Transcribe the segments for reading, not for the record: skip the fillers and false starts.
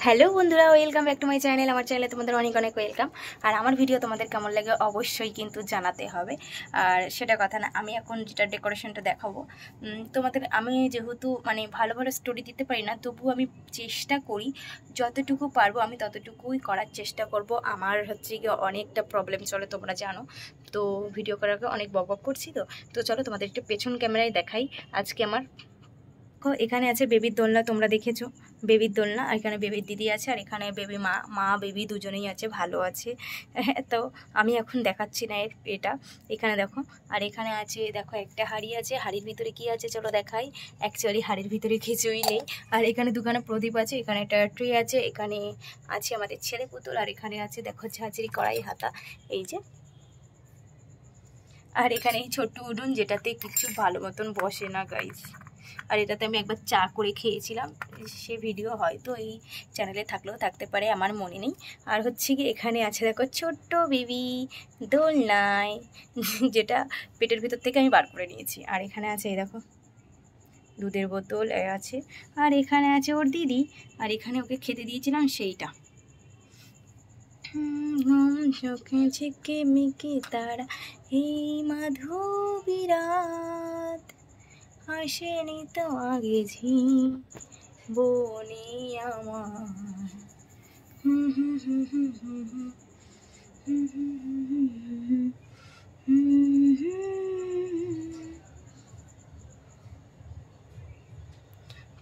Hello বন্ধুরা, welcome back to my channel. আমার চ্যানেলে তোমাদের অনেক অনেক ওয়েলকাম। আর আমার ভিডিও তোমাদের কেমন লাগে অবশ্যই কিন্তু জানাতে হবে। আর সেটা কথা না, আমি এখন যেটা ডেকোরেশনটা দেখাবো তোমাদের, আমি যেহেতু মানে ভালো ভালো স্টোরি দিতে পারি না, তবু আমি চেষ্টা করি যতটুকু পারবো আমি ততটুকুই করার চেষ্টা করব। আমার হচ্ছে গিয়ে অনেকটা প্রবলেম চলে, তোমরা জানো তো, ভিডিও করার আগে অনেক বক করছি। তো চলো তোমাদের একটু পেছন ক্যামেরায় দেখাই। আজকে আমার এখানে আছে বেবির দোলনা, তোমরা দেখেছো বেবির দোলনা। আর এখানে বেবির দিদি আছে, আর এখানে বেবি মা বেবি দুজনেই আছে, ভালো আছে। তো আমি এখন দেখাচ্ছি না এটা। এখানে দেখো, আর এখানে আছে দেখো একটা হাঁড়ি আছে, হাঁড়ির ভিতরে কি আছে চলো দেখাই। অ্যাকচুয়ালি হাঁড়ির ভিতরে কিছুই নেই। আর এখানে দুখানা প্রদীপ আছে, এখানে একটা ট্রে আছে, এখানে আছে আমাদের ছেলে পুতুল, আর এখানে আছে দেখো ঝাঁঝরি কড়াই হাতা, এই যে। আর এখানে এই ছোট্ট উডুন, যেটাতে কিছু ভালো মতন বসে না গাইস। আর এটাতে আমি একবার চা করে খেয়েছিলাম, সে ভিডিও হয়তো এই চ্যানেলে থাকলেও থাকতে পারে, আমার মনে নেই। আর হচ্ছে কি এখানে আছে দেখো ছোট্ট বেবি দোলনায়, যেটা পেটের ভিতর থেকে আমি বার করে নিয়েছি। আর এখানে আছে এই দেখো দুধের বোতল আছে, আর এখানে আছে ওর দিদি, আর এখানে ওকে খেতে দিয়েছিলাম সেইটা। চোখে ঝিকে মিকে তারা এই মাধবী রাত, আসেনি তো আগে ঝি বনে আমার।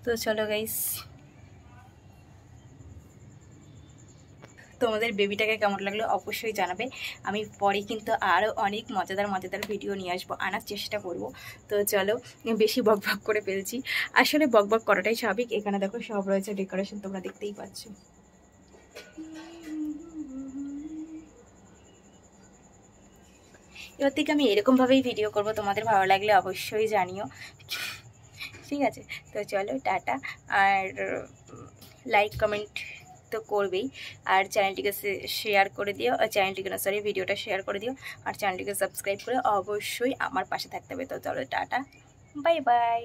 তো চলো গাইস, তোমাদের বেবিটাকে কেমন লাগলো অবশ্যই জানাবে। আমি পরে কিন্তু আরও অনেক মজাদার মজাদার ভিডিও নিয়ে আসবো, আনার চেষ্টা করব। তো চলো, বেশি বকবক করে ফেলছি, আসলে বকবক করাটাই স্বাভাবিক। এখানে দেখো সব রয়েছে ডেকোরেশন, তোমরা দেখতেই পাচ্ছ। এবার থেকে আমি এরকমভাবেই ভিডিও করব, তোমাদের ভালো লাগলে অবশ্যই জানিও, ঠিক আছে? তো চলো টাটা। আর লাইক কমেন্ট তো করবেই, আর চ্যানেলটিকে শেয়ার করে দিও, চ্যানেলটিকে না সরি ভিডিওটা শেয়ার করে দিও, আর চ্যানেলটিকে সাবস্ক্রাইব করে অবশ্যই আমার পাশে থাকতে হবে। তো চলো টাটা, বাই বাই।